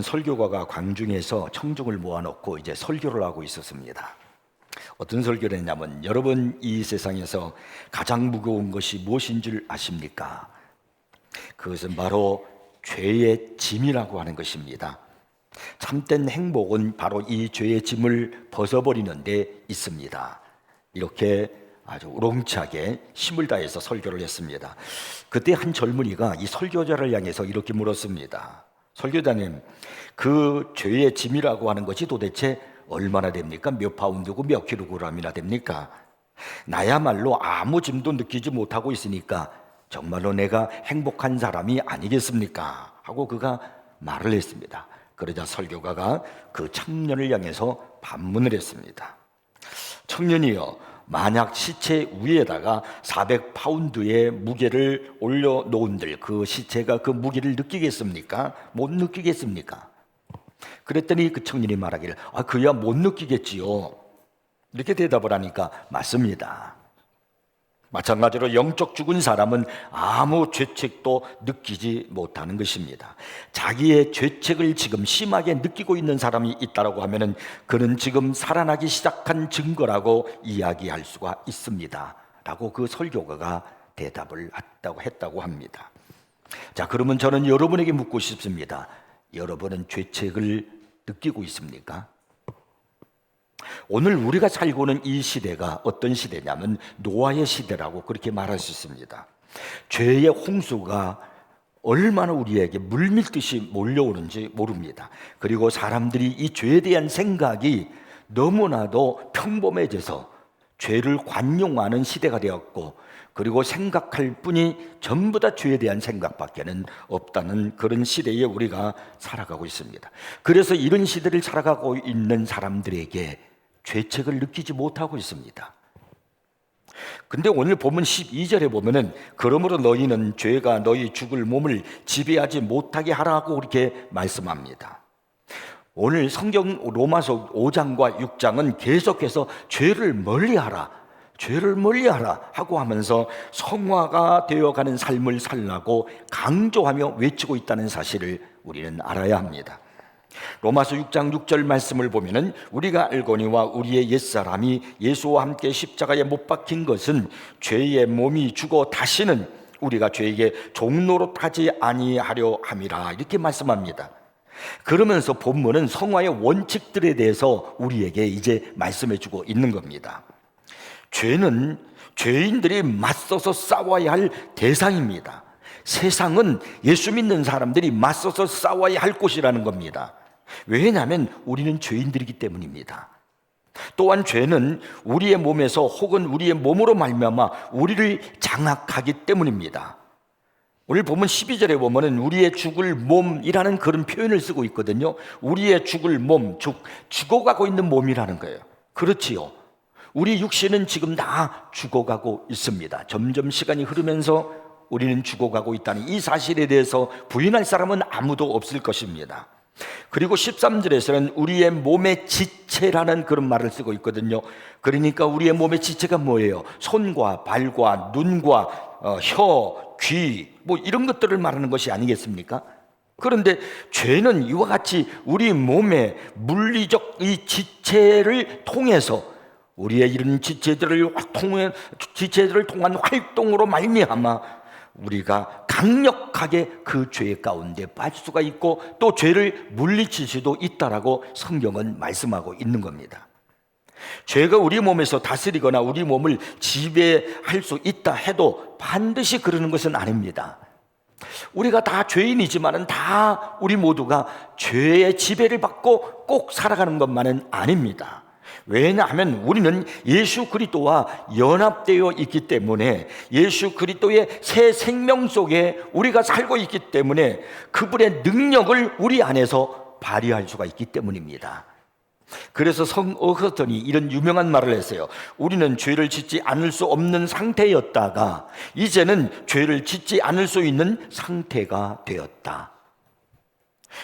설교가가 광중에서 청중을 모아놓고 이제 설교를 하고 있었습니다. 어떤 설교를 했냐면, 여러분 이 세상에서 가장 무거운 것이 무엇인 줄 아십니까? 그것은 바로 죄의 짐이라고 하는 것입니다. 참된 행복은 바로 이 죄의 짐을 벗어버리는 데 있습니다. 이렇게 아주 우렁차게 힘을 다해서 설교를 했습니다. 그때 한 젊은이가 이 설교자를 향해서 이렇게 물었습니다. 설교자님, 그 죄의 짐이라고 하는 것이 도대체 얼마나 됩니까? 몇 파운드고 몇 킬로그램이나 됩니까? 나야말로 아무 짐도 느끼지 못하고 있으니까 정말로 내가 행복한 사람이 아니겠습니까? 하고 그가 말을 했습니다. 그러자 설교가가 그 청년을 향해서 반문을 했습니다. 청년이여, 만약 시체 위에다가 400파운드의 무게를 올려놓은들 그 시체가 그 무게를 느끼겠습니까? 못 느끼겠습니까? 그랬더니 그 청년이 말하기를, 그야 못 느끼겠지요. 이렇게 대답을 하니까 맞습니다. 마찬가지로 영적 죽은 사람은 아무 죄책도 느끼지 못하는 것입니다. 자기의 죄책을 지금 심하게 느끼고 있는 사람이 있다고 하면은 그는 지금 살아나기 시작한 증거라고 이야기할 수가 있습니다. 라고 그 설교가가 대답을 했다고 합니다. 자, 그러면 저는 여러분에게 묻고 싶습니다. 여러분은 죄책을 느끼고 있습니까? 오늘 우리가 살고 있는 이 시대가 어떤 시대냐면 노아의 시대라고 그렇게 말할 수 있습니다. 죄의 홍수가 얼마나 우리에게 물밀듯이 몰려오는지 모릅니다. 그리고 사람들이 이 죄에 대한 생각이 너무나도 평범해져서 죄를 관용하는 시대가 되었고, 그리고 생각할 뿐이 전부 다 죄에 대한 생각밖에는 없다는 그런 시대에 우리가 살아가고 있습니다. 그래서 이런 시대를 살아가고 있는 사람들에게 죄책을 느끼지 못하고 있습니다. 근데 오늘 본문 12절에 보면은, 그러므로 너희는 죄가 너희 죽을 몸을 지배하지 못하게 하라고 그렇게 말씀합니다. 오늘 성경 로마서 5장과 6장은 계속해서 죄를 멀리하라, 죄를 멀리하라 하고 하면서 성화가 되어가는 삶을 살라고 강조하며 외치고 있다는 사실을 우리는 알아야 합니다. 로마서 6장 6절 말씀을 보면은, 우리가 알거니와 우리의 옛사람이 예수와 함께 십자가에 못 박힌 것은 죄의 몸이 죽어 다시는 우리가 죄에게 종노릇하지 아니하려 함이라, 이렇게 말씀합니다. 그러면서 본문은 성화의 원칙들에 대해서 우리에게 이제 말씀해주고 있는 겁니다. 죄는 죄인들이 맞서서 싸워야 할 대상입니다. 세상은 예수 믿는 사람들이 맞서서 싸워야 할 곳이라는 겁니다. 왜냐하면 우리는 죄인들이기 때문입니다. 또한 죄는 우리의 몸에서 혹은 우리의 몸으로 말미암아 우리를 장악하기 때문입니다. 오늘 보면 12절에 보면은 우리의 죽을 몸이라는 그런 표현을 쓰고 있거든요. 우리의 죽을 몸, 죽어가고 있는 몸이라는 거예요. 그렇지요. 우리 육신은 지금 다 죽어가고 있습니다. 점점 시간이 흐르면서 우리는 죽어가고 있다는 이 사실에 대해서 부인할 사람은 아무도 없을 것입니다. 그리고 13절에서는 우리의 몸의 지체라는 그런 말을 쓰고 있거든요. 그러니까 우리의 몸의 지체가 뭐예요? 손과 발과 눈과 혀, 귀, 뭐 이런 것들을 말하는 것이 아니겠습니까? 그런데 죄는 이와 같이 우리 몸의 물리적 이 지체를 통해서 우리의 이런 지체들을 통한 활동으로 말미암아 우리가 강력하게 그 죄 가운데 빠질 수가 있고, 또 죄를 물리칠 수도 있다라고 성경은 말씀하고 있는 겁니다. 죄가 우리 몸에서 다스리거나 우리 몸을 지배할 수 있다 해도 반드시 그러는 것은 아닙니다. 우리가 다 죄인이지만은 다 우리 모두가 죄의 지배를 받고 꼭 살아가는 것만은 아닙니다. 왜냐하면 우리는 예수 그리스도와 연합되어 있기 때문에, 예수 그리스도의 새 생명 속에 우리가 살고 있기 때문에 그분의 능력을 우리 안에서 발휘할 수가 있기 때문입니다. 그래서 성 어거스틴이 이런 유명한 말을 했어요. 우리는 죄를 짓지 않을 수 없는 상태였다가 이제는 죄를 짓지 않을 수 있는 상태가 되었다.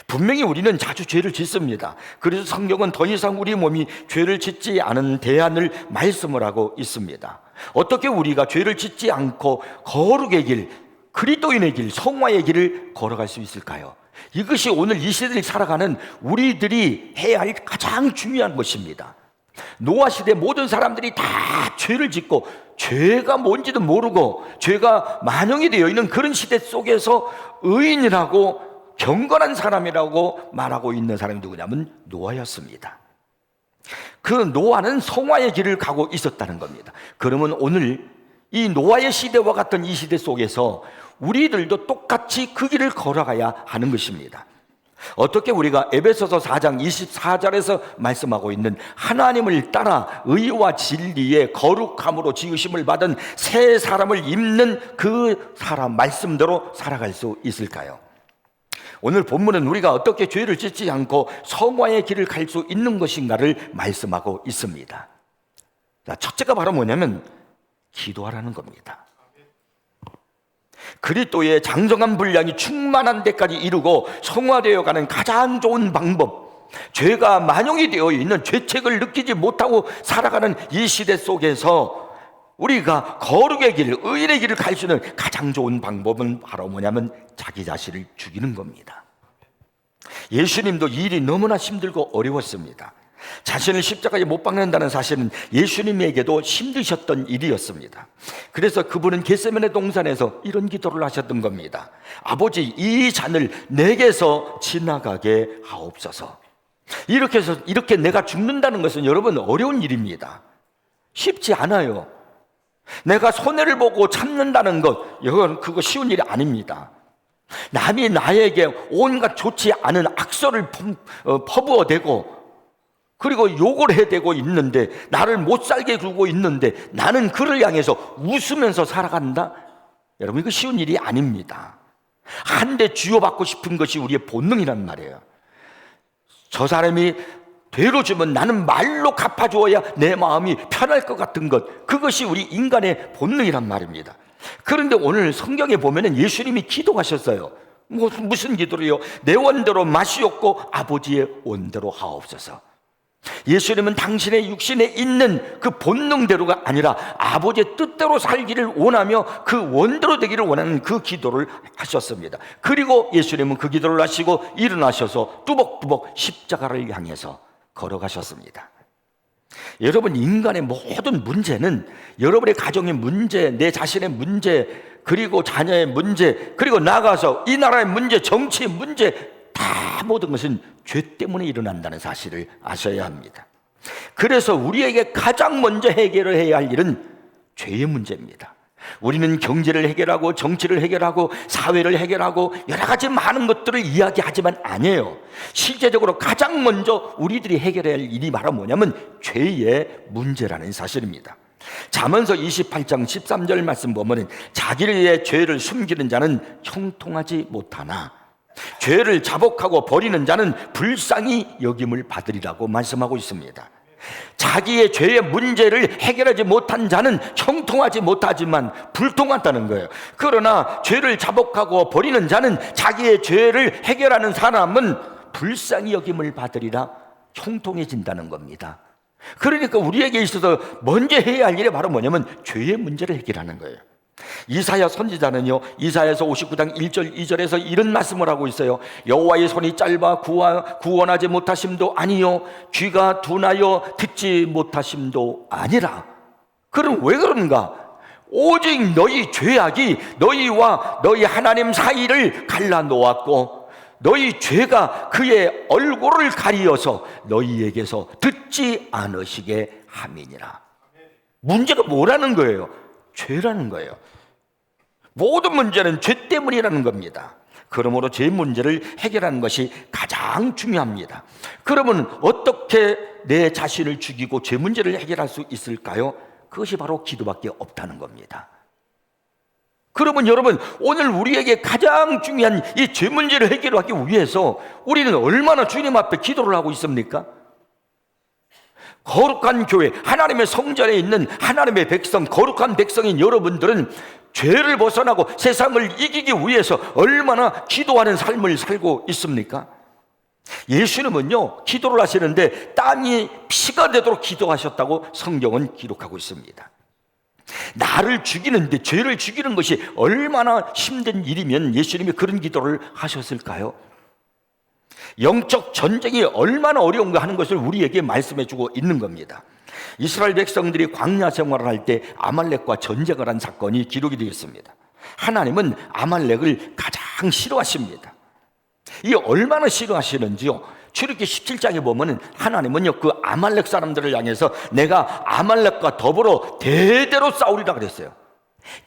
분명히 우리는 자주 죄를 짓습니다. 그래서 성경은 더 이상 우리 몸이 죄를 짓지 않은 대안을 말씀을 하고 있습니다. 어떻게 우리가 죄를 짓지 않고 거룩의 길, 그 그리스도인의 길, 성화의 길을 걸어갈 수 있을까요? 이것이 오늘 이 시대를 살아가는 우리들이 해야 할 가장 중요한 것입니다. 노아 시대 모든 사람들이 다 죄를 짓고 죄가 뭔지도 모르고 죄가 만연이 되어 있는 그런 시대 속에서 의인이라고 경건한 사람이라고 말하고 있는 사람이 누구냐면 노아였습니다. 그 노아는 성화의 길을 가고 있었다는 겁니다. 그러면 오늘 이 노아의 시대와 같은 이 시대 속에서 우리들도 똑같이 그 길을 걸어가야 하는 것입니다. 어떻게 우리가 에베소서 4장 24절에서 말씀하고 있는 하나님을 따라 의와 진리의 거룩함으로 지으심을 받은 새 사람을 입는 그 사람 말씀대로 살아갈 수 있을까요? 오늘 본문은 우리가 어떻게 죄를 짓지 않고 성화의 길을 갈 수 있는 것인가를 말씀하고 있습니다. 자, 첫째가 바로 뭐냐면 기도하라는 겁니다. 그리스도의 장정한 분량이 충만한 데까지 이르고 성화되어 가는 가장 좋은 방법, 죄가 만용이 되어 있는 죄책을 느끼지 못하고 살아가는 이 시대 속에서 우리가 거룩의 길, 의인의 길을 갈 수 있는 가장 좋은 방법은 바로 뭐냐면 자기 자신을 죽이는 겁니다. 예수님도 일이 너무나 힘들고 어려웠습니다. 자신을 십자가에 못 박는다는 사실은 예수님에게도 힘드셨던 일이었습니다. 그래서 그분은 겟세마네 동산에서 이런 기도를 하셨던 겁니다. 아버지, 이 잔을 내게서 지나가게 하옵소서. 이렇게 해서 이렇게 내가 죽는다는 것은 여러분 어려운 일입니다. 쉽지 않아요. 내가 손해를 보고 참는다는 것, 이건 그거 쉬운 일이 아닙니다. 남이 나에게 온갖 좋지 않은 악설을 퍼부어대고 그리고 욕을 해대고 있는데, 나를 못 살게 굴고 있는데 나는 그를 향해서 웃으면서 살아간다? 여러분, 이거 쉬운 일이 아닙니다. 한 대 쥐어받고 싶은 것이 우리의 본능이란 말이에요. 저 사람이 되로 주면 나는 말로 갚아주어야 내 마음이 편할 것 같은 것, 그것이 우리 인간의 본능이란 말입니다. 그런데 오늘 성경에 보면은 예수님이 기도하셨어요. 무슨 기도를요? 내 원대로 마시옵고 아버지의 원대로 하옵소서. 예수님은 당신의 육신에 있는 그 본능대로가 아니라 아버지의 뜻대로 살기를 원하며 그 원대로 되기를 원하는 그 기도를 하셨습니다. 그리고 예수님은 그 기도를 하시고 일어나셔서 뚜벅뚜벅 십자가를 향해서 걸어가셨습니다. 여러분, 인간의 모든 문제는 여러분의 가정의 문제, 내 자신의 문제, 그리고 자녀의 문제, 그리고 나가서 이 나라의 문제, 정치의 문제, 다 모든 것은 죄 때문에 일어난다는 사실을 아셔야 합니다. 그래서 우리에게 가장 먼저 해결을 해야 할 일은 죄의 문제입니다. 우리는 경제를 해결하고 정치를 해결하고 사회를 해결하고 여러 가지 많은 것들을 이야기하지만 아니에요. 실제적으로 가장 먼저 우리들이 해결해야 할 일이 바로 뭐냐면 죄의 문제라는 사실입니다. 잠언서 28장 13절 말씀 보면 자기의 죄를 숨기는 자는 형통하지 못하나 죄를 자복하고 버리는 자는 불쌍히 여김을 받으리라고 말씀하고 있습니다. 자기의 죄의 문제를 해결하지 못한 자는 형통하지 못하지만 불통하다는 거예요. 그러나 죄를 자복하고 버리는 자는, 자기의 죄를 해결하는 사람은 불쌍히 여김을 받으리라, 형통해진다는 겁니다. 그러니까 우리에게 있어서 먼저 해야 할 일이 바로 뭐냐면 죄의 문제를 해결하는 거예요. 이사야 선지자는요, 이사야서 59장 1절 2절에서 이런 말씀을 하고 있어요. 여호와의 손이 짧아 구원하지 못하심도 아니요 귀가 둔하여 듣지 못하심도 아니라. 그럼 왜 그런가? 오직 너희 죄악이 너희와 너희 하나님 사이를 갈라놓았고 너희 죄가 그의 얼굴을 가리어서 너희에게서 듣지 않으시게 함이니라. 문제가 뭐라는 거예요? 죄라는 거예요. 모든 문제는 죄 때문이라는 겁니다. 그러므로 죄 문제를 해결하는 것이 가장 중요합니다. 그러면 어떻게 내 자신을 죽이고 죄 문제를 해결할 수 있을까요? 그것이 바로 기도밖에 없다는 겁니다. 그러면 여러분, 오늘 우리에게 가장 중요한 이 죄 문제를 해결하기 위해서 우리는 얼마나 주님 앞에 기도를 하고 있습니까? 거룩한 교회, 하나님의 성전에 있는 하나님의 백성, 거룩한 백성인 여러분들은 죄를 벗어나고 세상을 이기기 위해서 얼마나 기도하는 삶을 살고 있습니까? 예수님은요, 기도를 하시는데 땀이 피가 되도록 기도하셨다고 성경은 기록하고 있습니다. 나를 죽이는데, 죄를 죽이는 것이 얼마나 힘든 일이면 예수님이 그런 기도를 하셨을까요? 영적 전쟁이 얼마나 어려운가 하는 것을 우리에게 말씀해 주고 있는 겁니다. 이스라엘 백성들이 광야 생활을 할 때 아말렉과 전쟁을 한 사건이 기록이 되어 있습니다. 하나님은 아말렉을 가장 싫어하십니다. 이 얼마나 싫어하시는지요? 출애굽기 17장에 보면 하나님은요, 그 아말렉 사람들을 향해서 내가 아말렉과 더불어 대대로 싸우리라 그랬어요.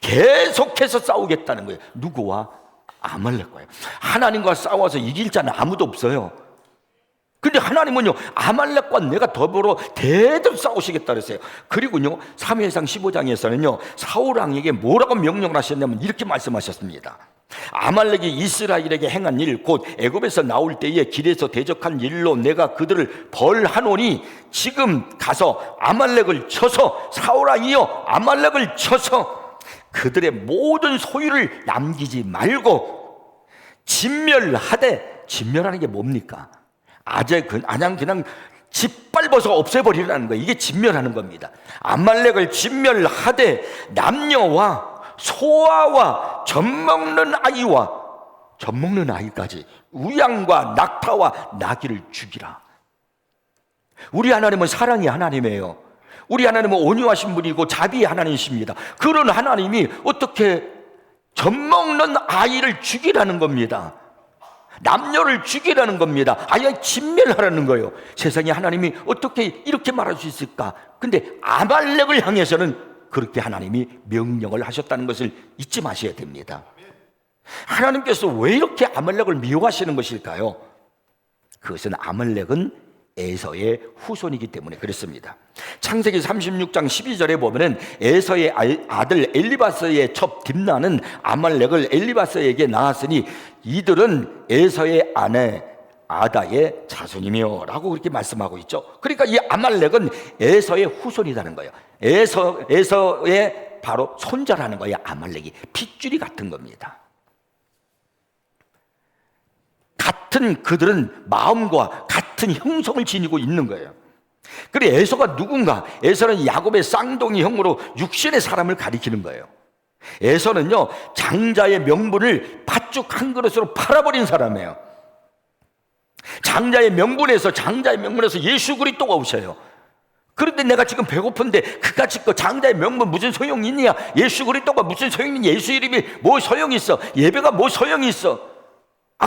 계속해서 싸우겠다는 거예요. 누구와? 아말렉과요. 하나님과 싸워서 이길 자는 아무도 없어요. 근데 하나님은요, 아말렉과 내가 더불어 대대로 싸우시겠다 그랬어요. 그리고요, 사무엘상 15장에서는요 사울 왕에게 뭐라고 명령을 하셨냐면 이렇게 말씀하셨습니다. 아말렉이 이스라엘에게 행한 일, 곧 애굽에서 나올 때에 길에서 대적한 일로 내가 그들을 벌하노니 지금 가서 아말렉을 쳐서, 사울 왕이여 아말렉을 쳐서 그들의 모든 소유를 남기지 말고 진멸하되, 진멸하는 게 뭡니까? 그냥 짓밟아서 없애버리라는 거예요. 이게 진멸하는 겁니다. 아말렉을 진멸하되 남녀와 소아와 젖먹는 아이까지 우양과 낙타와 나귀를 죽이라. 우리 하나님은 사랑의 하나님이에요. 우리 하나님은 온유하신 분이고 자비의 하나님이십니다. 그런 하나님이 어떻게 젖먹는 아이를 죽이라는 겁니다. 남녀를 죽이라는 겁니다. 아예 진멸하라는 거예요. 세상에 하나님이 어떻게 이렇게 말할 수 있을까? 근데 아말렉을 향해서는 그렇게 하나님이 명령을 하셨다는 것을 잊지 마셔야 됩니다. 하나님께서 왜 이렇게 아말렉을 미워하시는 것일까요? 그것은 아말렉은 에서의 후손이기 때문에 그렇습니다. 창세기 36장 12절에 보면은 에서의 아들 엘리바스의 첩 딥나는 아말렉을 엘리바스에게 낳았으니 이들은 에서의 아내 아다의 자손이며 라고 그렇게 말씀하고 있죠. 그러니까 이 아말렉은 에서의 후손이라는 거예요. 에서의 바로 손자라는 거예요. 아말렉이 핏줄이 같은 겁니다. 같은, 그들은 마음과 같은 형성을 지니고 있는 거예요. 그래, 에서가 누군가? 에서는 야곱의 쌍둥이 형으로 육신의 사람을 가리키는 거예요. 에서는요, 장자의 명분을 팥죽 한 그릇으로 팔아버린 사람이에요. 장자의 명분에서 예수 그리스도가 오셔요. 그런데 내가 지금 배고픈데 그까짓 거 장자의 명분 무슨 소용이 있냐? 예수 그리스도가 무슨 소용이 있냐? 예수 이름이 뭐 소용이 있어? 예배가 뭐 소용이 있어?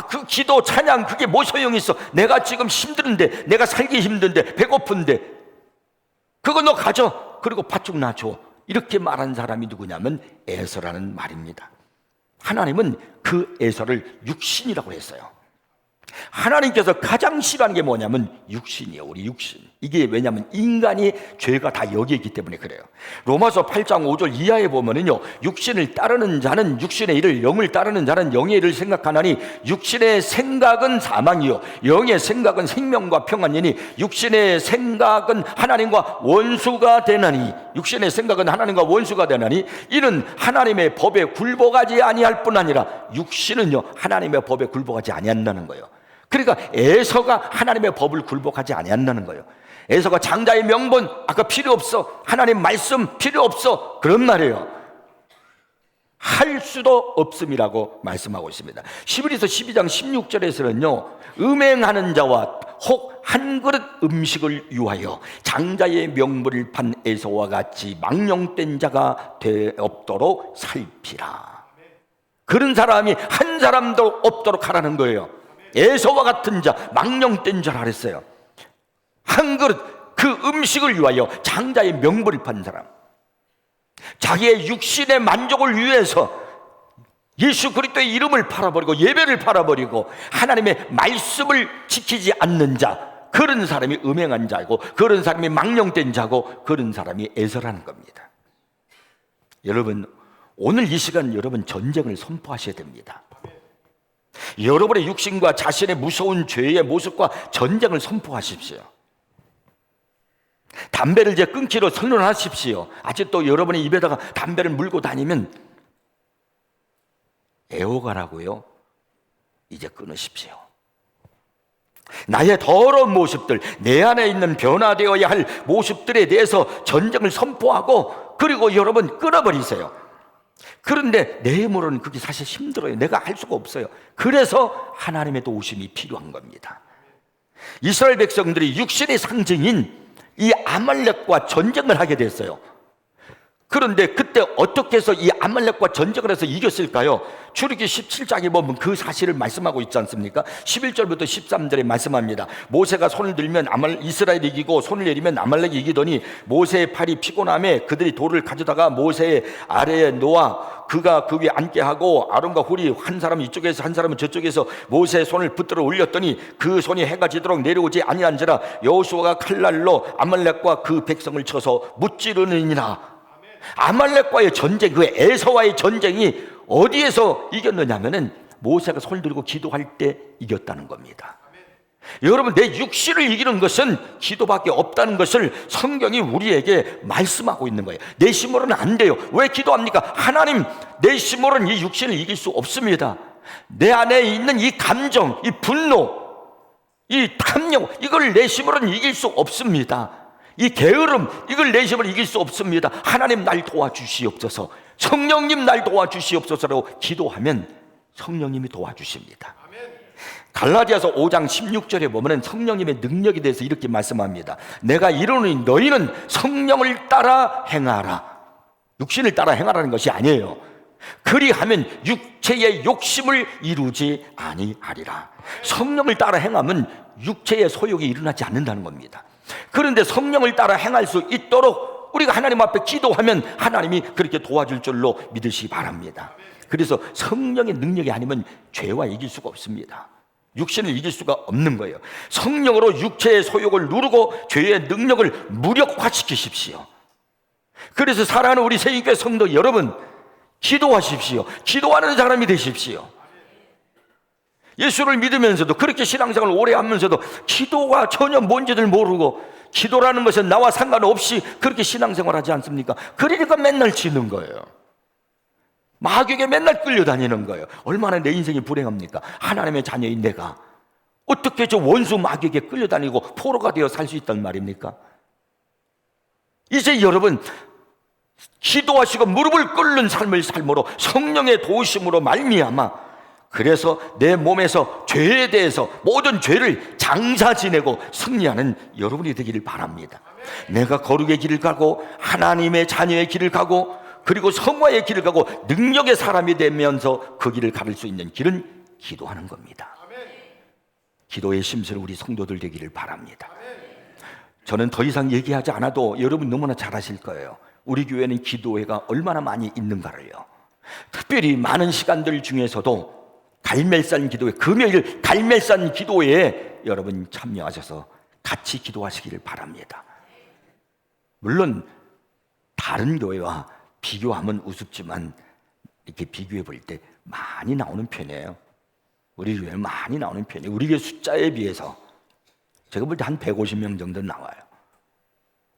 그 기도 찬양 그게 뭐 소용이 있어? 내가 지금 힘든데, 내가 살기 힘든데, 배고픈데 그거 너 가져. 그리고 팥죽 놔줘. 이렇게 말한 사람이 누구냐면 에서라는 말입니다. 하나님은 그 에서를 육신이라고 했어요. 하나님께서 가장 싫어하는 게 뭐냐면 육신이에요. 우리 육신. 이게 왜냐하면 인간이 죄가 다 여기에 있기 때문에 그래요. 로마서 8장 5절 이하에 보면은요, 육신을 따르는 자는 육신의 일을, 영을 따르는 자는 영의 일을 생각하나니 육신의 생각은 사망이요 영의 생각은 생명과 평안이니 육신의 생각은 하나님과 원수가 되나니, 육신의 생각은 하나님과 원수가 되나니 이는 하나님의 법에 굴복하지 아니할 뿐 아니라 육신은요 하나님의 법에 굴복하지 아니한다는 거예요. 그러니까 에서가 하나님의 법을 굴복하지 아니한다는 거예요. 에서가 장자의 명분 아까 필요 없어, 하나님 말씀 필요 없어, 그런 말이에요. 할 수도 없음이라고 말씀하고 있습니다. 히브리서 12장 16절에서는요 음행하는 자와 혹 한 그릇 음식을 위하여 장자의 명분을 판 에서와 같이 망령된 자가 없도록 살피라. 그런 사람이 한 사람도 없도록 하라는 거예요. 에서와 같은 자, 망령된 자라 그랬어요. 한 그릇 그 음식을 위하여 장자의 명분을 판 사람, 자기의 육신의 만족을 위해서 예수 그리스도의 이름을 팔아버리고 예배를 팔아버리고 하나님의 말씀을 지키지 않는 자, 그런 사람이 음행한 자고, 그런 사람이 망령된 자고, 그런 사람이 에서라는 겁니다. 여러분, 오늘 이 시간 여러분 전쟁을 선포하셔야 됩니다. 여러분의 육신과 자신의 무서운 죄의 모습과 전쟁을 선포하십시오. 담배를 이제 끊기로 선언하십시오. 아직도 여러분의 입에다가 담배를 물고 다니면 애호가라고요, 이제 끊으십시오. 나의 더러운 모습들, 내 안에 있는 변화되어야 할 모습들에 대해서 전쟁을 선포하고 그리고 여러분 끊어버리세요. 그런데 내 힘으로는 그게 사실 힘들어요. 내가 할 수가 없어요. 그래서 하나님의 도우심이 필요한 겁니다. 이스라엘 백성들이 육신의 상징인 이 아말렉과 전쟁을 하게 됐어요. 그런데 그때 어떻게 해서 이 아말렉과 전쟁을 해서 이겼을까요? 출애굽기 17장에 보면 그 사실을 말씀하고 있지 않습니까? 11절부터 13절에 말씀합니다. 모세가 손을 들면 이스라엘이 이기고 손을 내리면 아말렉이 이기더니 모세의 팔이 피곤함에 그들이 돌을 가져다가 모세의 아래에 놓아 그가 그 위에 앉게 하고 아론과 훌이 한 사람은 이쪽에서 한 사람은 저쪽에서 모세의 손을 붙들어 올렸더니 그 손이 해가 지도록 내려오지 아니한지라 여호수아가 칼날로 아말렉과 그 백성을 쳐서 무찌르느니라. 아말렉과의 전쟁, 그 에서와의 전쟁이 어디에서 이겼느냐면은 모세가 손을 들고 기도할 때 이겼다는 겁니다. 여러분, 내 육신을 이기는 것은 기도밖에 없다는 것을 성경이 우리에게 말씀하고 있는 거예요. 내 힘으로는 안 돼요. 왜 기도합니까? 하나님, 내 힘으로는 이 육신을 이길 수 없습니다. 내 안에 있는 이 감정, 이 분노, 이 탐욕, 이걸 내 힘으로는 이길 수 없습니다. 이 게으름, 이걸 내 힘으로 이길 수 없습니다. 하나님 날 도와주시옵소서, 성령님 날 도와주시옵소서라고 기도하면 성령님이 도와주십니다. 갈라디아서 5장 16절에 보면 성령님의 능력에 대해서 이렇게 말씀합니다. 내가 이르노니 너희는 성령을 따라 행하라. 육신을 따라 행하라는 것이 아니에요. 그리하면 육체의 욕심을 이루지 아니하리라. 성령을 따라 행하면 육체의 소욕이 일어나지 않는다는 겁니다. 그런데 성령을 따라 행할 수 있도록 우리가 하나님 앞에 기도하면 하나님이 그렇게 도와줄 줄로 믿으시기 바랍니다. 그래서 성령의 능력이 아니면 죄와 이길 수가 없습니다. 육신을 이길 수가 없는 거예요. 성령으로 육체의 소욕을 누르고 죄의 능력을 무력화시키십시오. 그래서 사랑하는 우리 새인교회 성도 여러분, 기도하십시오. 기도하는 사람이 되십시오. 예수를 믿으면서도 그렇게 신앙생활을 오래 하면서도 기도가 전혀 뭔지를 모르고 기도라는 것은 나와 상관없이 그렇게 신앙생활 하지 않습니까? 그러니까 맨날 지는 거예요. 마귀에게 맨날 끌려다니는 거예요. 얼마나 내 인생이 불행합니까? 하나님의 자녀인 내가 어떻게 저 원수 마귀에게 끌려다니고 포로가 되어 살 수 있단 말입니까? 이제 여러분, 기도하시고 무릎을 꿇는 삶을 삶으로 성령의 도우심으로 말미암아 그래서 내 몸에서 죄에 대해서 모든 죄를 장사 지내고 승리하는 여러분이 되기를 바랍니다. 내가 거룩의 길을 가고 하나님의 자녀의 길을 가고 그리고 성화의 길을 가고 능력의 사람이 되면서 그 길을 가를 수 있는 길은 기도하는 겁니다. 기도의 심수는 우리 성도들 되기를 바랍니다. 저는 더 이상 얘기하지 않아도 여러분 너무나 잘 아실 거예요. 우리 교회는 기도회가 얼마나 많이 있는가를요. 특별히 많은 시간들 중에서도 갈멜산 기도회, 금요일 갈멜산 기도회에 여러분 참여하셔서 같이 기도하시기를 바랍니다. 물론 다른 교회와 비교하면 우습지만 이렇게 비교해 볼 때 많이 나오는 편이에요. 우리 교회는 많이 나오는 편이에요. 우리 교회 숫자에 비해서 제가 볼 때 한 150명 정도 나와요.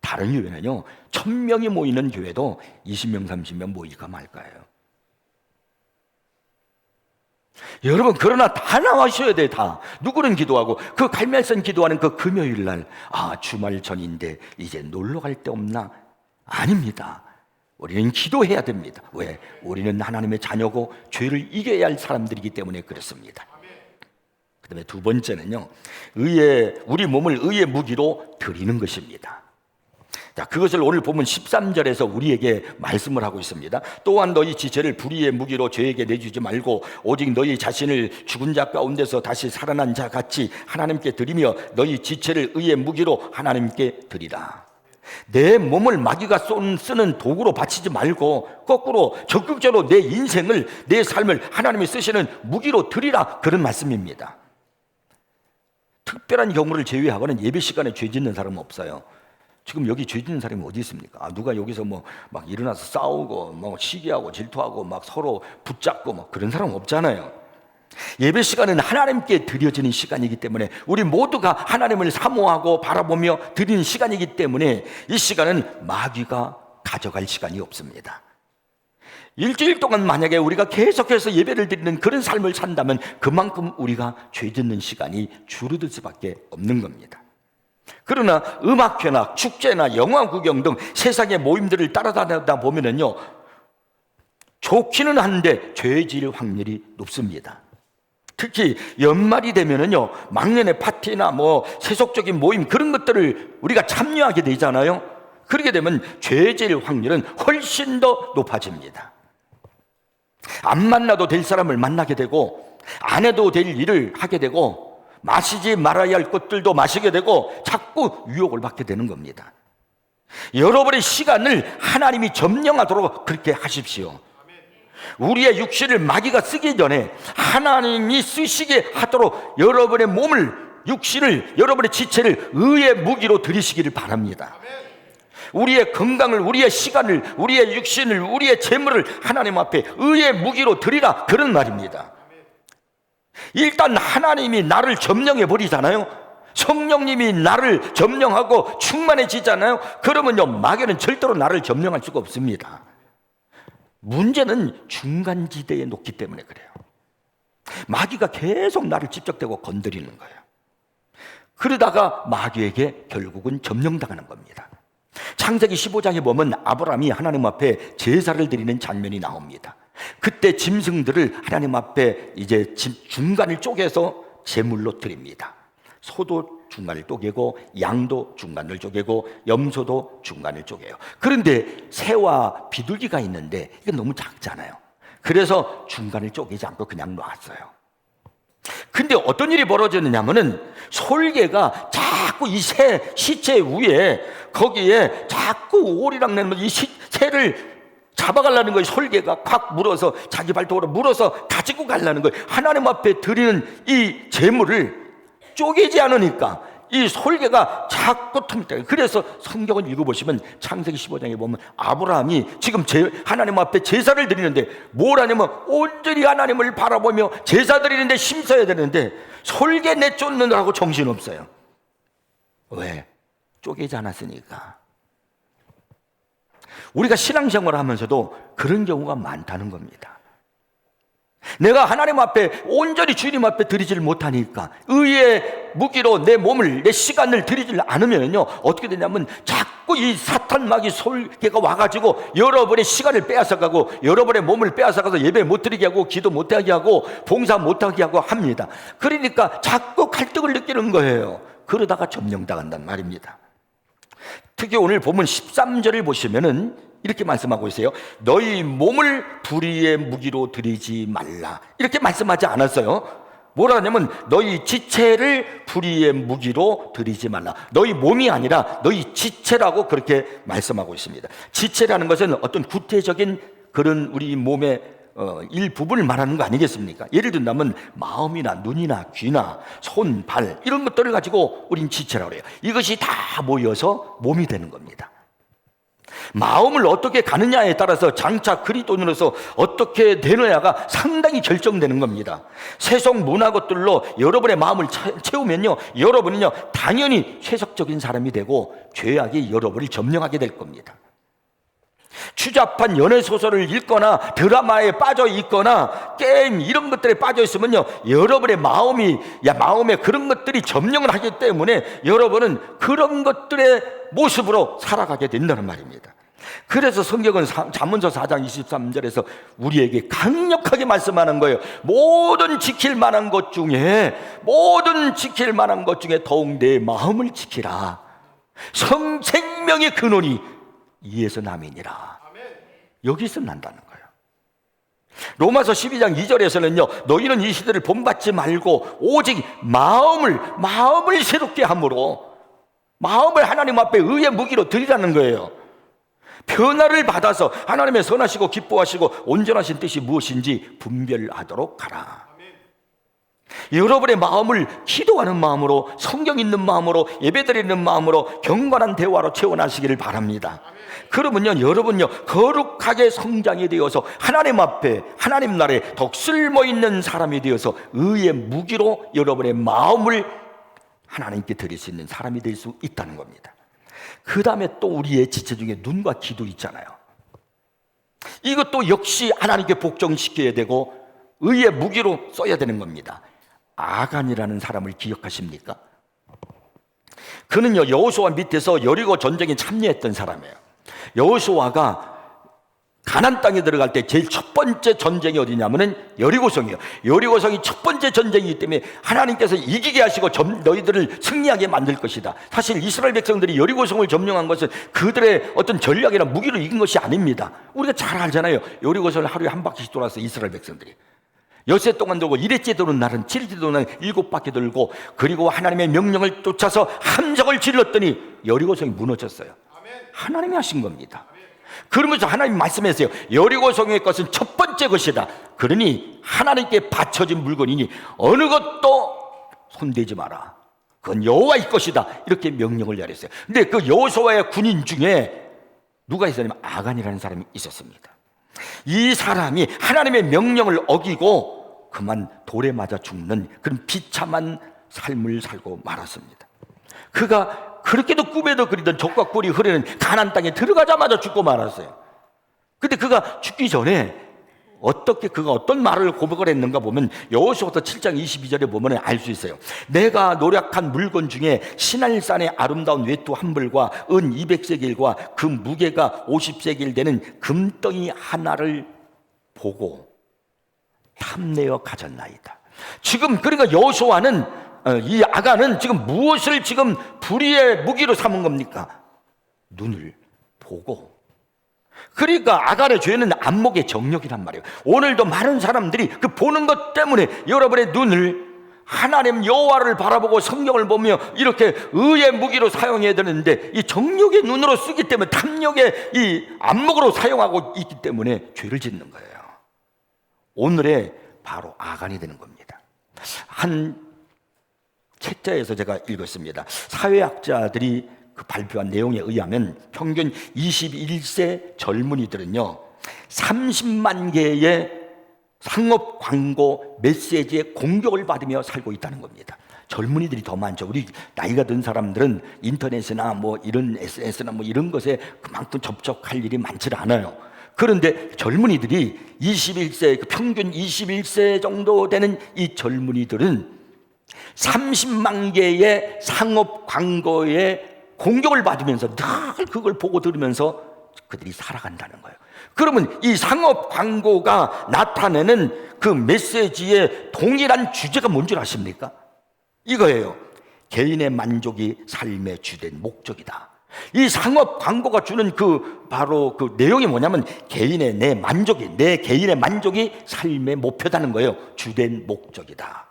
다른 교회는요 1000명이 모이는 교회도 20명 30명 모일까 말까요. 여러분, 그러나 다 나와셔야 돼. 다. 누구는 기도하고 그 갈멜산 기도하는 그 금요일 날, 주말 전인데 이제 놀러 갈 데 없나? 아닙니다. 우리는 기도해야 됩니다. 왜? 우리는 하나님의 자녀고 죄를 이겨야 할 사람들이기 때문에 그렇습니다. 그 다음에 두 번째는요, 우리 몸을 의의 무기로 드리는 것입니다. 자, 그것을 오늘 보면 13절에서 우리에게 말씀을 하고 있습니다. 또한 너희 지체를 불의의 무기로 죄에게 내주지 말고 오직 너희 자신을 죽은 자 가운데서 다시 살아난 자 같이 하나님께 드리며 너희 지체를 의의 무기로 하나님께 드리라. 내 몸을 마귀가 쓰는 도구로 바치지 말고 거꾸로 적극적으로 내 인생을, 내 삶을 하나님이 쓰시는 무기로 드리라, 그런 말씀입니다. 특별한 경우를 제외하고는 예배 시간에 죄 짓는 사람은 없어요. 지금 여기 죄 짓는 사람이 어디 있습니까? 누가 여기서 막 일어나서 싸우고 시기하고 질투하고 막 서로 붙잡고 그런 사람 없잖아요. 예배 시간은 하나님께 드려지는 시간이기 때문에 우리 모두가 하나님을 사모하고 바라보며 드리는 시간이기 때문에 이 시간은 마귀가 가져갈 시간이 없습니다. 일주일 동안 만약에 우리가 계속해서 예배를 드리는 그런 삶을 산다면 그만큼 우리가 죄 짓는 시간이 줄어들 수밖에 없는 겁니다. 그러나 음악회나 축제나 영화 구경 등 세상의 모임들을 따라다니다 보면은요, 좋기는 한데 죄 지을 확률이 높습니다. 특히 연말이 되면은요, 막년의 파티나 세속적인 모임 그런 것들을 우리가 참여하게 되잖아요. 그렇게 되면 죄 지을 확률은 훨씬 더 높아집니다. 안 만나도 될 사람을 만나게 되고, 안 해도 될 일을 하게 되고, 마시지 말아야 할 것들도 마시게 되고, 자꾸 유혹을 받게 되는 겁니다. 여러분의 시간을 하나님이 점령하도록 그렇게 하십시오. 우리의 육신을 마귀가 쓰기 전에 하나님이 쓰시게 하도록 여러분의 몸을, 육신을, 여러분의 지체를 의의 무기로 들이시기를 바랍니다. 우리의 건강을, 우리의 시간을, 우리의 육신을, 우리의 재물을 하나님 앞에 의의 무기로 드리라, 그런 말입니다. 일단 하나님이 나를 점령해 버리잖아요. 성령님이 나를 점령하고 충만해지잖아요. 그러면요, 마귀는 절대로 나를 점령할 수가 없습니다. 문제는 중간지대에 놓기 때문에 그래요. 마귀가 계속 나를 집적대고 건드리는 거예요. 그러다가 마귀에게 결국은 점령당하는 겁니다. 창세기 15장에 보면 아브라함이 하나님 앞에 제사를 드리는 장면이 나옵니다. 그때 짐승들을 하나님 앞에 이제 중간을 쪼개서 제물로 드립니다. 소도 중간을 쪼개고, 양도 중간을 쪼개고, 염소도 중간을 쪼개요. 그런데 새와 비둘기가 있는데 이게 너무 작잖아요. 그래서 중간을 쪼개지 않고 그냥 놨어요. 근데 어떤 일이 벌어졌느냐면은 솔개가 자꾸 이 새 시체 위에, 거기에 자꾸 오리락 내는 이 새를 잡아가려는 거예요. 솔개가 콱 물어서, 자기 발톱으로 물어서 가지고 가려는 거예요. 하나님 앞에 드리는 이 제물을 쪼개지 않으니까 이 솔개가 자꾸 틈다. 그래서 성경을 읽어보시면 창세기 15장에 보면 아브라함이 지금 하나님 앞에 제사를 드리는데 뭘 하냐면 온전히 하나님을 바라보며 제사 드리는데 힘써야 되는데 솔개 내쫓느라고 정신없어요. 왜? 쪼개지 않았으니까. 우리가 신앙생활을 하면서도 그런 경우가 많다는 겁니다. 내가 하나님 앞에 온전히 주님 앞에 드리지를 못하니까, 의의 무기로 내 몸을, 내 시간을 드리지 않으면요, 어떻게 되냐면 자꾸 이 사탄 마귀 솔개가 와가지고 여러분의 시간을 빼앗아가고, 여러분의 몸을 빼앗아가서 예배 못 드리게 하고, 기도 못하게 하고, 봉사 못하게 하고 합니다. 그러니까 자꾸 갈등을 느끼는 거예요. 그러다가 점령당한단 말입니다. 특히 오늘 본문 13절을 보시면은 이렇게 말씀하고 있어요. 너희 몸을 불의의 무기로 드리지 말라, 이렇게 말씀하지 않았어요. 뭐라 하냐면 너희 지체를 불의의 무기로 드리지 말라. 너희 몸이 아니라 너희 지체라고 그렇게 말씀하고 있습니다. 지체라는 것은 어떤 구체적인 그런 우리 몸의 일부분을 말하는 거 아니겠습니까? 예를 든다면 마음이나 눈이나 귀나 손, 발, 이런 것들을 가지고 우린 지체라고 해요. 이것이 다 모여서 몸이 되는 겁니다. 마음을 어떻게 가느냐에 따라서 장차 그리스도인으로서 어떻게 되느냐가 상당히 결정되는 겁니다. 세속 문화 것들로 여러분의 마음을 채우면요, 여러분은요 당연히 세속적인 사람이 되고 죄악이 여러분을 점령하게 될 겁니다. 추잡한 연애소설을 읽거나 드라마에 빠져 있거나 게임 이런 것들에 빠져 있으면요, 여러분의 마음에 그런 것들이 점령을 하기 때문에 여러분은 그런 것들의 모습으로 살아가게 된다는 말입니다. 그래서 성경은 잠언서 4장 23절에서 우리에게 강력하게 말씀하는 거예요. 모든 지킬 만한 것 중에 더욱 내 마음을 지키라. 생명의 근원이 이에서 남이니라. 여기서 난다는 거예요. 로마서 12장 2절에서는요, 너희는 이 시대를 본받지 말고 오직 마음을 새롭게 함으로, 마음을 하나님 앞에 의의 무기로 드리라는 거예요. 변화를 받아서 하나님의 선하시고 기뻐하시고 온전하신 뜻이 무엇인지 분별하도록 하라. 여러분의 마음을 기도하는 마음으로, 성경 있는 마음으로, 예배드리는 마음으로, 경건한 대화로 채워나시기를 바랍니다. 그러면요, 여러분요 거룩하게 성장이 되어서 하나님 앞에, 하나님 나라에 더욱 쓸모있는 사람이 되어서 의의 무기로 여러분의 마음을 하나님께 드릴 수 있는 사람이 될 수 있다는 겁니다. 그 다음에 또 우리의 지체 중에 눈과 귀도 있잖아요. 이것도 역시 하나님께 복종시켜야 되고 의의 무기로 써야 되는 겁니다. 아간이라는 사람을 기억하십니까? 그는요, 여호수아 밑에서 여리고 전쟁에 참여했던 사람이에요. 여호수아가 가나안 땅에 들어갈 때 제일 첫 번째 전쟁이 어디냐면은 여리고성이에요. 여리고성이 첫 번째 전쟁이기 때문에 하나님께서 이기게 하시고 너희들을 승리하게 만들 것이다. 사실 이스라엘 백성들이 여리고성을 점령한 것은 그들의 어떤 전략이나 무기로 이긴 것이 아닙니다. 우리가 잘 알잖아요. 여리고성을 하루에 한 바퀴씩 돌아서 이스라엘 백성들이 엿새 동안 돌고 일회째 도는 날은 7일째 도는 날은 7바퀴 돌고, 그리고 하나님의 명령을 쫓아서 함정을 질렀더니 여리고성이 무너졌어요. 하나님이 하신 겁니다. 그러면서 하나님 말씀하세요. 여리고성의 것은 첫 번째 것이다. 그러니 하나님께 바쳐진 물건이니 어느 것도 손대지 마라. 그건 여호와의 것이다. 이렇게 명령을 내렸어요. 근데 그 여호수아의 군인 중에 누가 있었냐면 아간이라는 사람이 있었습니다. 이 사람이 하나님의 명령을 어기고 그만 돌에 맞아 죽는 그런 비참한 삶을 살고 말았습니다. 그가 그렇게도 꿈에도 그리던 젖과 꿀이 흐르는 가나안 땅에 들어가자마자 죽고 말았어요. 근데 그가 죽기 전에 어떻게 그가 어떤 말을 고백을 했는가 보면 여호수아서 7장 22절에 보면 알 수 있어요. 내가 노력한 물건 중에 시날산의 아름다운 외투 한 벌과 은 200세겔과 그 무게가 50세겔 되는 금덩이 하나를 보고 탐내어 가졌나이다. 지금 그러니까 여호수아는 이 아간은 지금 무엇을 지금 불의의 무기로 삼은 겁니까? 눈을 보고. 그러니까 아간의 죄는 안목의 정력이란 말이에요. 오늘도 많은 사람들이 그 보는 것 때문에 여러분의 눈을 하나님 여호와를 바라보고 성경을 보며 이렇게 의의 무기로 사용해야 되는데 이 정력의 눈으로 쓰기 때문에 탐욕의 이 안목으로 사용하고 있기 때문에 죄를 짓는 거예요. 오늘의 바로 아간이 되는 겁니다. 한 책자에서 제가 읽었습니다. 사회학자들이 그 발표한 내용에 의하면 평균 21세 젊은이들은요 30만 개의 상업 광고 메시지의 공격을 받으며 살고 있다는 겁니다. 젊은이들이 더 많죠. 우리 나이가 든 사람들은 인터넷이나 뭐 이런 SNS나 뭐 이런 것에 그만큼 접촉할 일이 많지 않아요. 그런데 젊은이들이 21세 평균 21세 정도 되는 이 젊은이들은 30만 개의 상업 광고에 공격을 받으면서 늘 그걸 보고 들으면서 그들이 살아간다는 거예요. 그러면 이 상업 광고가 나타내는 그 메시지의 동일한 주제가 뭔지 아십니까? 이거예요. 개인의 만족이 삶의 주된 목적이다. 이 상업 광고가 주는 그 바로 그 내용이 뭐냐면 개인의 내 개인의 만족이 삶의 목표다는 거예요. 주된 목적이다.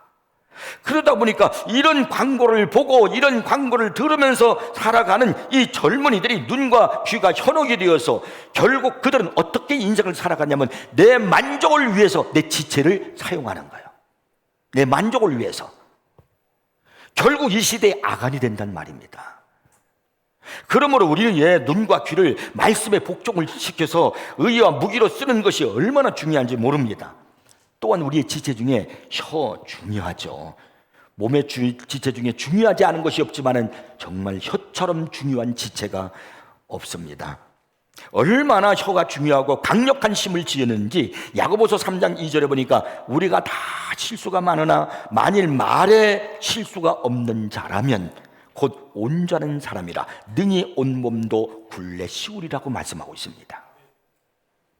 그러다 보니까 이런 광고를 보고 이런 광고를 들으면서 살아가는 이 젊은이들이 눈과 귀가 현혹이 되어서 결국 그들은 어떻게 인생을 살아가냐면 내 만족을 위해서 내 지체를 사용하는 거예요. 내 만족을 위해서. 결국 이 시대의 아간이 된단 말입니다. 그러므로 우리는 눈과 귀를 말씀에 복종을 시켜서 의와 무기로 쓰는 것이 얼마나 중요한지 모릅니다. 또한 우리의 지체 중에 혀 중요하죠. 몸의 지체 중에 중요하지 않은 것이 없지만은 정말 혀처럼 중요한 지체가 없습니다. 얼마나 혀가 중요하고 강력한 힘을 지었는지 야고보서 3장 2절에 보니까 우리가 다 실수가 많으나 만일 말에 실수가 없는 자라면 곧 온전한 사람이라 능히 온몸도 굴레 씌우리라고 말씀하고 있습니다.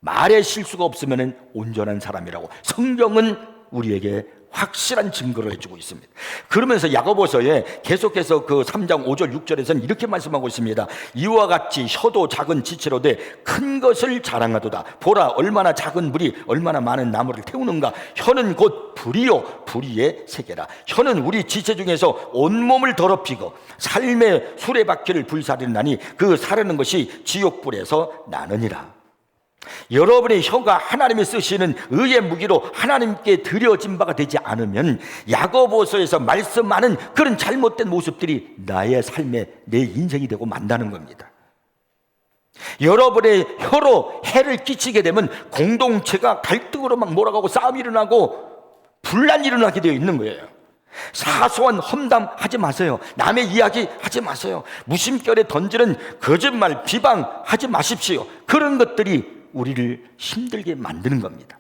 말에 실수가 없으면 온전한 사람이라고 성경은 우리에게 확실한 증거를 해주고 있습니다. 그러면서 야고보서에 계속해서 그 3장 5절 6절에서는 이렇게 말씀하고 있습니다. 이와 같이 혀도 작은 지체로 돼 큰 것을 자랑하도다. 보라 얼마나 작은 불이 얼마나 많은 나무를 태우는가. 혀는 곧 불이요 불의의 세계라. 혀는 우리 지체 중에서 온몸을 더럽히고 삶의 수레바퀴를 불사르나니 그 사르는 것이 지옥불에서 나느니라. 여러분의 혀가 하나님이 쓰시는 의의 무기로 하나님께 드려진 바가 되지 않으면 야고보서에서 말씀하는 그런 잘못된 모습들이 나의 삶에 내 인생이 되고 만다는 겁니다. 여러분의 혀로 해를 끼치게 되면 공동체가 갈등으로 막 몰아가고 싸움이 일어나고 분란이 일어나게 되어 있는 거예요. 사소한 험담 하지 마세요. 남의 이야기 하지 마세요. 무심결에 던지는 거짓말, 비방 하지 마십시오. 그런 것들이 우리를 힘들게 만드는 겁니다.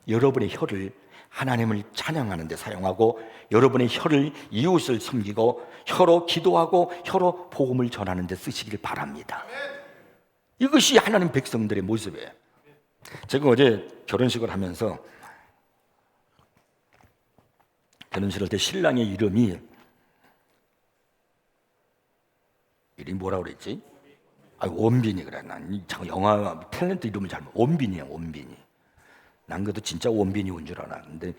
여러분의 혀를 하나님을 찬양하는 데 사용하고 여러분의 혀를 이웃을 섬기고 혀로 기도하고 혀로 복음을 전하는 데 쓰시길 바랍니다. 이것이 하나님 백성들의 모습이에요. 제가 어제 결혼식을 하면서 결혼식을 할 때 신랑의 이름이 뭐라고 그랬지? 원빈이 그래. 난 영화 탤런트 이름을 잘못. 원빈이야, 원빈이. 난 그래도 진짜 원빈이 온 줄 알았는데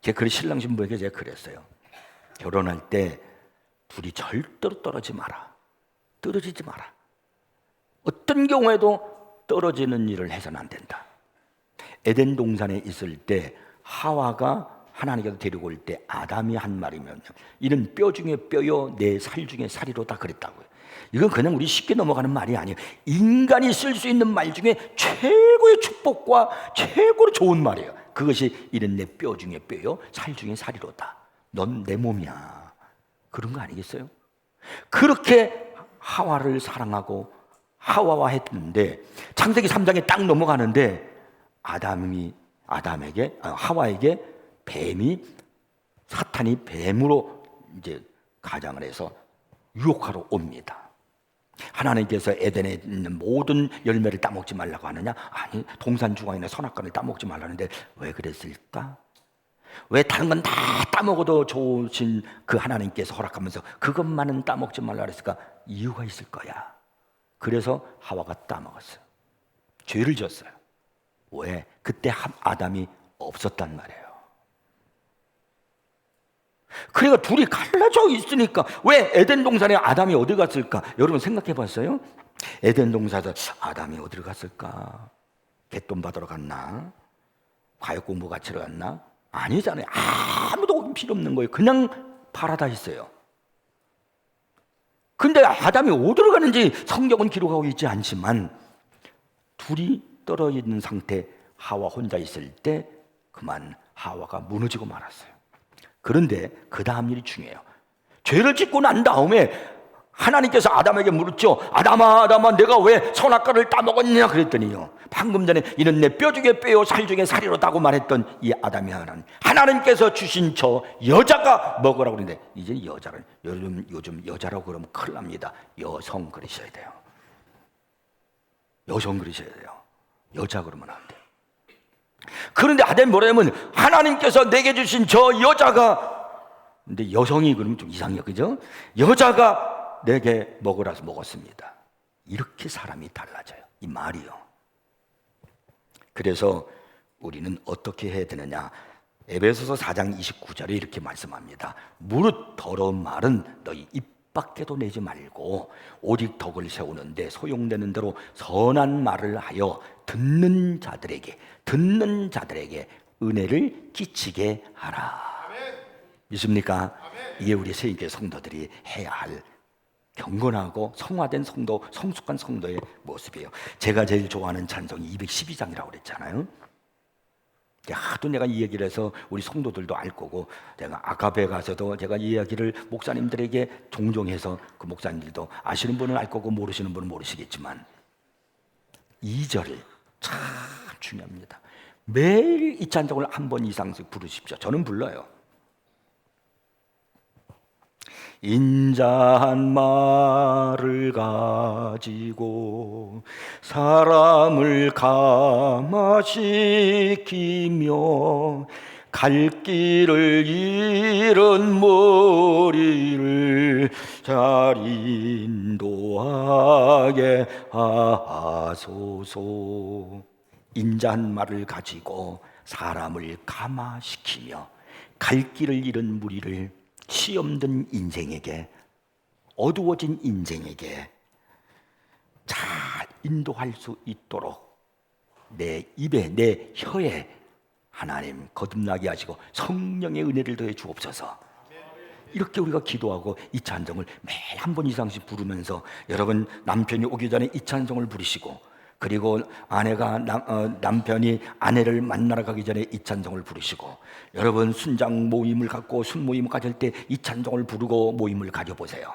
제가 그래 신랑 신부에게 제가 그랬어요. 결혼할 때 둘이 절대로 떨어지지 마라. 떨어지지 마라. 어떤 경우에도 떨어지는 일을 해서는 안 된다. 에덴 동산에 있을 때 하와가 하나님께서 데리고 올 때 아담이 한 말이면요, 이는 뼈 중에 뼈요 내 살 중에 살이로다 그랬다고요. 이건 그냥 우리 쉽게 넘어가는 말이 아니에요. 인간이 쓸 수 있는 말 중에 최고의 축복과 최고로 좋은 말이에요. 그것이 이는 내 뼈 중에 뼈요 살 중에 살이로다. 넌 내 몸이야. 그런 거 아니겠어요? 그렇게 하와를 사랑하고 하와와 했는데 창세기 3장에 딱 넘어가는데 하와에게 사탄이 뱀으로 이제 가장을 해서 유혹하러 옵니다. 하나님께서 에덴에 있는 모든 열매를 따먹지 말라고 하느냐? 아니, 동산 중앙이나 선악과를 따먹지 말라는데 왜 그랬을까? 왜 다른 건 다 따먹어도 좋으신 그 하나님께서 허락하면서 그것만은 따먹지 말라 그랬을까? 이유가 있을 거야. 그래서 하와가 따먹었어요. 죄를 졌어요. 왜? 그때 아담이 없었단 말이에요. 그러니까 둘이 갈라져 있으니까 왜 에덴 동산에 아담이 어디 갔을까? 여러분 생각해 봤어요? 에덴 동산에서 아담이 어디로 갔을까? 갯돈 받으러 갔나? 과역 공부 같이러 갔나? 아니잖아요. 아무도 필요 없는 거예요. 그냥 파라다이스예요. 근데 아담이 어디로 가는지 성경은 기록하고 있지 않지만 둘이 떨어져 있는 상태, 하와 혼자 있을 때 그만 하와가 무너지고 말았어요. 그런데 그 다음 일이 중요해요. 죄를 짓고 난 다음에 하나님께서 아담에게 물었죠. 아담아, 아담아, 내가 왜 선악과를 따먹었냐 그랬더니요, 방금 전에 이는 내 뼈 중에 뼈요 살 중에 살이로다고 말했던 이 아담이 하나님께서 주신 저 여자가 먹으라고 그러는데, 이제 여자를 요즘 여자라고 그러면 큰일 납니다. 여성 그러셔야 돼요. 여성 그러셔야 돼요. 여자 그러면 안 돼요. 그런데 아담이 뭐라면 하나님께서 내게 주신 저 여자가, 근데 여성이 그러면 좀 이상해요, 그죠? 여자가 내게 먹으라서 먹었습니다. 이렇게 사람이 달라져요, 이 말이요. 그래서 우리는 어떻게 해야 되느냐? 에베소서 4장 29절에 이렇게 말씀합니다. 무릇 더러운 말은 너희 입 밖에도 내지 말고 오직 덕을 세우는데 소용되는 대로 선한 말을 하여 듣는 자들에게 은혜를 끼치게 하라. 아멘. 믿습니까? 아멘. 이게 우리 세계 성도들이 해야 할 경건하고 성화된 성도, 성숙한 성도의 모습이에요. 제가 제일 좋아하는 찬송이 212장이라고 그랬잖아요. 하도 내가 이 얘기를 해서 우리 성도들도 알 거고, 내가 아가베 가서도 제가 이 이야기를 목사님들에게 종종 해서 그 목사님들도 아시는 분은 알 거고 모르시는 분은 모르시겠지만 2절이 참 중요합니다. 매일 이 찬송을 한 번 이상씩 부르십시오. 저는 불러요. 인자한 말을 가지고 사람을 감화시키며 갈 길을 잃은 머리를 잘 인도하게 하소서. 인자한 말을 가지고 사람을 감화시키며 갈 길을 잃은 무리를 시험든 인생에게, 어두워진 인생에게 잘 인도할 수 있도록 내 입에, 내 혀에 하나님 거듭나게 하시고 성령의 은혜를 더해 주옵소서. 이렇게 우리가 기도하고 이 찬송을 매일 한 번 이상씩 부르면서, 여러분 남편이 오기 전에 이 찬송을 부르시고, 그리고 남편이 아내를 만나러 가기 전에 이 찬송을 부르시고, 여러분 순장 모임을 갖고 순 모임을 가질 때 이 찬송을 부르고 모임을 가져보세요.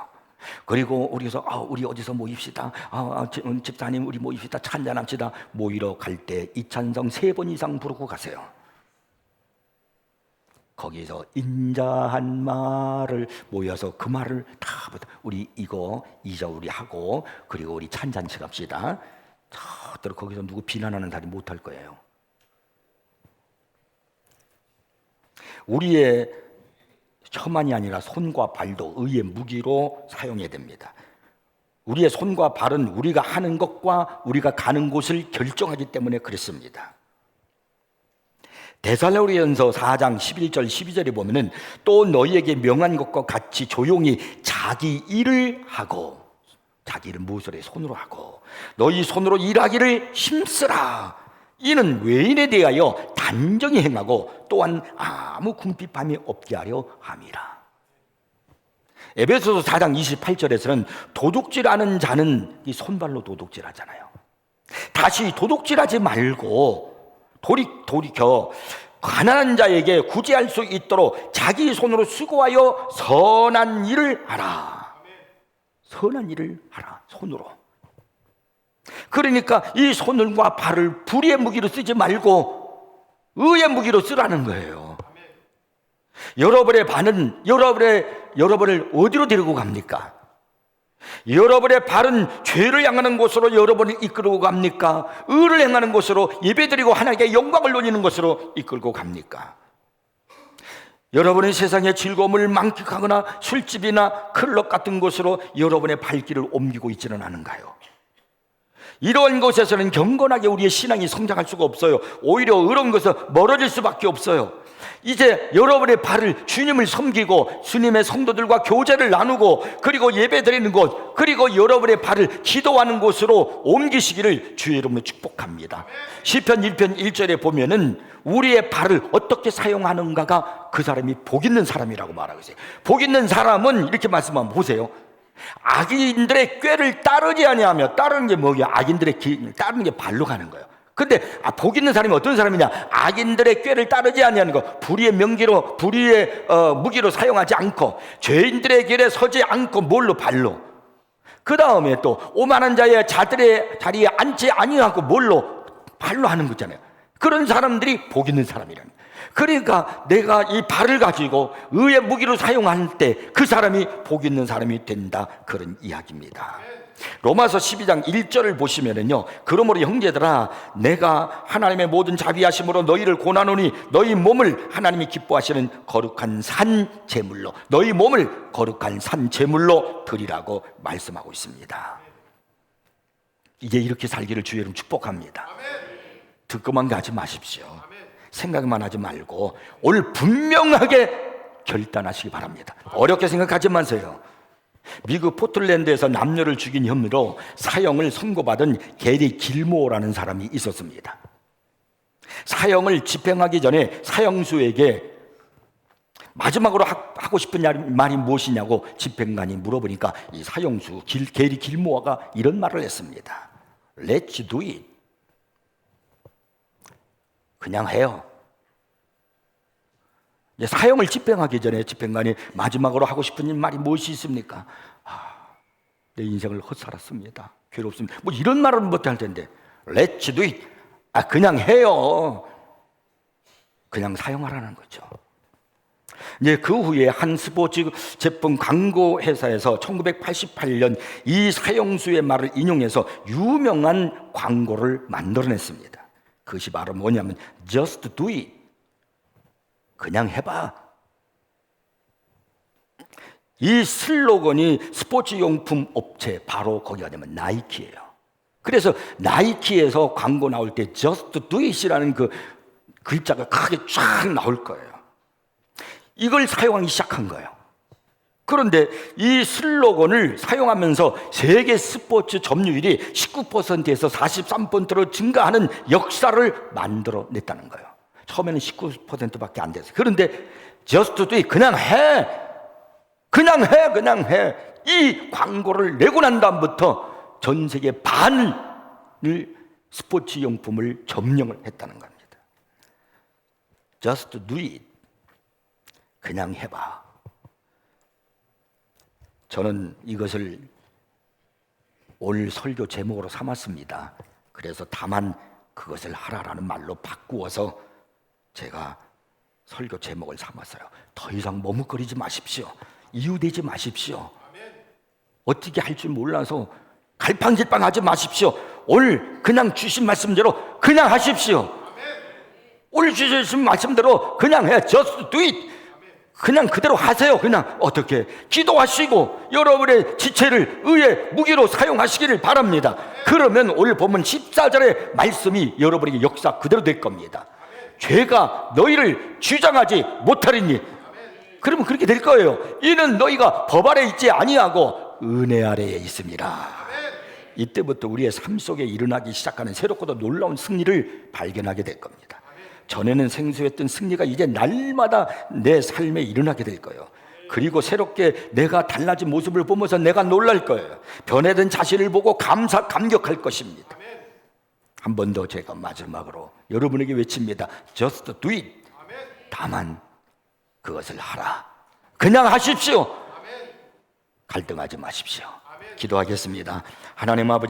그리고 우리서 우리 어디서 모입시다. 집사님 우리 모입시다. 찬양합시다. 모이러 갈 때 이 찬송 3번 이상 부르고 가세요. 거기서 인자한 말을 모여서 그 말을 다 우리 이거 2절 우리 하고 그리고 우리 찬잔치 갑시다. 절대로 거기서 누구 비난하는 자리 못할 거예요. 우리의 혀만이 아니라 손과 발도 의의 무기로 사용해야 됩니다. 우리의 손과 발은 우리가 하는 것과 우리가 가는 곳을 결정하기 때문에 그렇습니다. 데살로니가전서 4장 11절 12절에 보면은 또 너희에게 명한 것과 같이 조용히 자기 일을 하고, 자기 일을 무엇으로 해? 손으로 하고 너희 손으로 일하기를 힘쓰라. 이는 외인에 대하여 단정히 행하고 또한 아무 궁핍함이 없게 하려 함이라. 에베소서 4장 28절에서는 도둑질하는 자는 이 손발로 도둑질하잖아요. 다시 도둑질하지 말고 돌이켜 가난한 자에게 구제할 수 있도록 자기 손으로 수고하여 선한 일을 하라. 선한 일을 하라. 손으로. 그러니까 이 손과 발을 불의의 무기로 쓰지 말고 의의 무기로 쓰라는 거예요. 여러분의 발은 여러분을 어디로 데리고 갑니까? 여러분의 발은 죄를 향하는 곳으로 여러분을 이끌고 갑니까? 의를 행하는 곳으로 예배드리고 하나님께 영광을 돌리는 곳으로 이끌고 갑니까? 여러분의 세상의 즐거움을 만끽하거나 술집이나 클럽 같은 곳으로 여러분의 발길을 옮기고 있지는 않은가요? 이런 곳에서는 경건하게 우리의 신앙이 성장할 수가 없어요. 오히려 이런 것에서 멀어질 수밖에 없어요. 이제 여러분의 발을 주님을 섬기고 주님의 성도들과 교제를 나누고 그리고 예배드리는 곳, 그리고 여러분의 발을 기도하는 곳으로 옮기시기를 주의 이름으로 축복합니다. 시편 1편 1절에 보면은 우리의 발을 어떻게 사용하는가가 그 사람이 복 있는 사람이라고 말하고 있어요. 복 있는 사람은 이렇게 말씀하면 보세요. 악인들의 꾀를 따르지 아니하며, 따르는 게 뭐야? 악인들의 길 따르는 게 발로 가는 거예요. 근데 복 있는 사람이 어떤 사람이냐? 악인들의 꾀를 따르지 아니하는 거, 불의의 명기로, 불의의 무기로 사용하지 않고, 죄인들의 길에 서지 않고, 뭘로? 발로. 그 다음에 또 오만한 자의 자들의 자리에 앉지 아니하고, 뭘로? 발로 하는 거잖아요. 그런 사람들이 복 있는 사람이라는 거예요. 그러니까 내가 이 발을 가지고 의의 무기로 사용할 때 그 사람이 복 있는 사람이 된다, 그런 이야기입니다. 로마서 12장 1절을 보시면은요, 그러므로 형제들아 내가 하나님의 모든 자비하심으로 너희를 고나노니 너희 몸을 하나님이 기뻐하시는 거룩한 산 제물로, 너희 몸을 거룩한 산 제물로 드리라고 말씀하고 있습니다. 이제 이렇게 살기를 주의 이름 축복합니다. 듣고만 가지 마십시오. 생각만 하지 말고 오늘 분명하게 결단하시기 바랍니다. 어렵게 생각하지 마세요. 미국 포틀랜드에서 남녀를 죽인 혐의로 사형을 선고받은 게리 길모어라는 사람이 있었습니다. 사형을 집행하기 전에 사형수에게 마지막으로 하고 싶은 말이 무엇이냐고 집행관이 물어보니까 이 사형수 게리 길모어가 이런 말을 했습니다. Let's do it. 그냥 해요. 이제 사형을 집행하기 전에 집행관이 마지막으로 하고 싶은 말이 무엇이 있습니까? 내 인생을 헛살았습니다. 괴롭습니다. 뭐 이런 말은 못할 텐데, Let's do it. 그냥 해요. 그냥 사용하라는 거죠. 이제 그 후에 한 스포츠 제품 광고 회사에서 1988년 이 사형수의 말을 인용해서 유명한 광고를 만들어냈습니다. 그것이 바로 뭐냐면 Just do it. 그냥 해봐. 이 슬로건이 스포츠용품 업체, 바로 거기가 되면 나이키예요. 그래서 나이키에서 광고 나올 때 Just do it이라는 그 글자가 크게 쫙 나올 거예요. 이걸 사용하기 시작한 거예요. 그런데 이 슬로건을 사용하면서 세계 스포츠 점유율이 19%에서 43%로 증가하는 역사를 만들어냈다는 거예요. 처음에는 19%밖에 안 됐어요. 그런데 Just do it, 그냥 해. 그냥 해, 그냥 해. 이 광고를 내고 난 다음부터 전 세계 반을 스포츠 용품을 점령을 했다는 겁니다. Just do it. 그냥 해봐. 저는 이것을 올 설교 제목으로 삼았습니다. 그래서 다만 그것을 하라라는 말로 바꾸어서 제가 설교 제목을 삼았어요. 더 이상 머뭇거리지 마십시오. 이유되지 마십시오. 어떻게 할 줄 몰라서 갈팡질팡하지 마십시오. 오늘 그냥 주신 말씀대로 그냥 하십시오. 오늘 주신 말씀대로 그냥 해. Just do it. 그냥 그대로 하세요. 그냥 어떻게 기도하시고 여러분의 지체를 의의 무기로 사용하시기를 바랍니다. 그러면 오늘 보면 14절의 말씀이 여러분에게 역사 그대로 될 겁니다. 죄가 너희를 주장하지 못하리니, 그러면 그렇게 될 거예요. 이는 너희가 법 아래 있지 아니하고 은혜 아래에 있습니다. 이때부터 우리의 삶 속에 일어나기 시작하는 새롭고도 놀라운 승리를 발견하게 될 겁니다. 전에는 생소했던 승리가 이제 날마다 내 삶에 일어나게 될 거예요. 그리고 새롭게 내가 달라진 모습을 보면서 내가 놀랄 거예요. 변해된 자신을 보고 감격할 것입니다. 한 번 더 제가 마지막으로 여러분에게 외칩니다. Just do it. 다만 그것을 하라. 그냥 하십시오. 갈등하지 마십시오. 기도하겠습니다. 하나님 아버지,